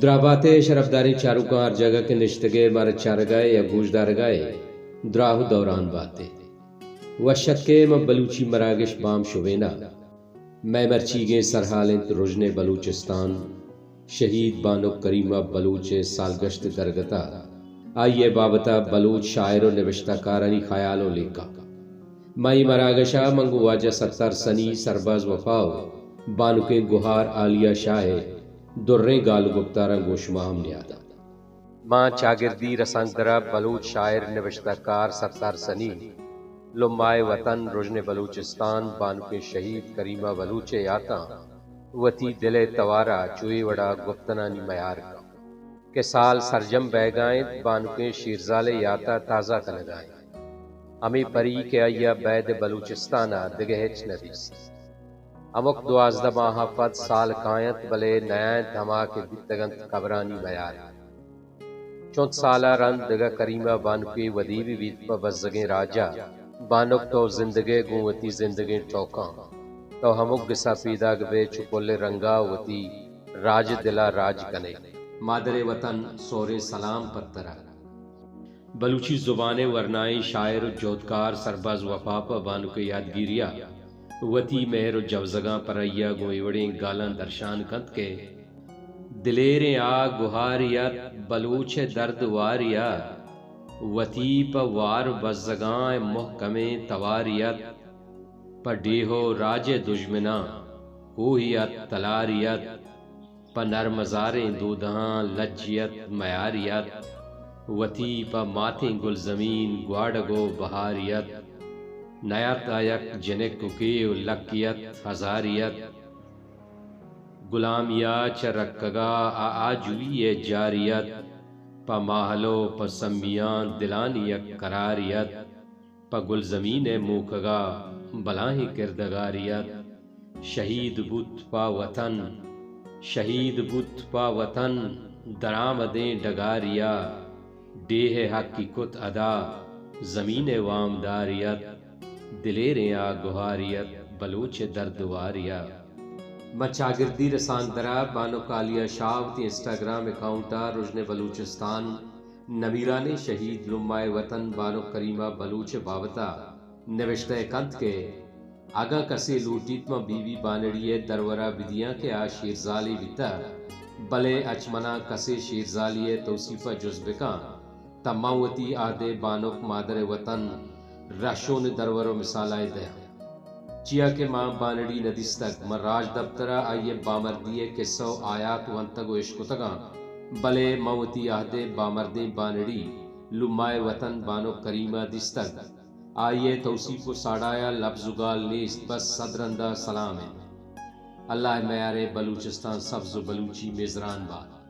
دراباتے شرفداری چاروکار جگہ کے نشتگے مار چارگائے یا گوشدارگائے دراہ دوران باتے وشت کے بلوچی مراگش بام شوینا میں مرچیگیں سرحالیں رجن بلوچستان شہید بانو کریمہ بلوچ سالگشت درگتا آئیے بابتا بلوچ شاعر و نوشتہ کارانی خیال و لیکا مائی مراگشا منگو واجہ 70 سنی سرباز وفاو بانو کے گہار عالیہ شاہ دریں گال گپتارا گوشما ہم نیادا ماں چاگردی رسانگدرا بلوچ شاعر نوشتہ کار 70 سنی لمائے وطن رجن بلوچستان بانو کے شہید کریمہ بلوچ یاتا وتی دل توارا چوئی وڑا گفتنانی میار کا کہ سال سرجم بیگائیں بانو کے شیرزال یاتا تازہ کنگائیں امی پری کے آیا بید بلوچستانا دگہچ ندیس امک 12 ماہ فت سال کائنت بلے نیائیں دھماکے گتگنت قبرانی میار 4 سالہ رند دگا کریمہ بانو کے ودیوی ویت پا بزگیں راجہ بانک تو زندگے گوتی زندگیں چوکاں تو ہمک گسا پیدا گبے چپول رنگا وتی راج دلا راج کنے مادر وطن سورے سلام پترہ بلوچی زبان ورنائی شاعر و جودکار سرباز وفاپا بانو کے یادگیریا وتی مہر و جوزگاں پریا گوئیوڑیں گالاں درشان کند کے دلیریں آ گہاریت بلوچ درد واریا وتی پا وار بزگاں محکمیں تواریت پا ڈیہو راج دجمنا ہوہیت تلاریت پا نرمزاریں دودہاں لجیت میاریت وتی پا ماتیں گل زمین گواڈگو بہاریت نیات آیک جنک ککیو لکیت ہزاریت غلامیا چرکگا آجوی جاریت پا ماہلو پا سمیان دلانی یک قراریت پا گل زمین موکگا بلاہیں کردگاریت شہید بت پا وطن شہید بت پا وطن درآمدیں ڈگاریا ڈیہ حق کی کت ادا زمین وامداریت دلیریں آ گہاریت بلوچ دردواریا مچاگردی رساندرا بانو کالیا شاوتی انسٹاگرام اکاؤنٹا رجن بلوچستان نمیران شہید لمائے وطن بانو کریمہ بلوچ بابتا نوشتہ کند کے آگا کسی لوٹیت ما بیوی بانڑیے درورا بدیاں کے آ شیرزالی بیتا بلے اچمنا کسی شیرزالیے توصیفہ جزبکاں تماوتی آدھے بانوک مادر وطن رشون درورو مثالائے دیا چیا کے ماں بانڑی ندیستک مراج دفترہ آئیے بامردیے قصو آیات وانتگو عشقتگاں بلے موتی آہدے بامردیں بانڑی لمائے وطن بانو کریمہ دیستک آئیے توصیف و ساڑایا لفظ گال نیست بس صدرندہ سلام ہے اللہ میارے بلوچستان سبز و بلوچی میزران باد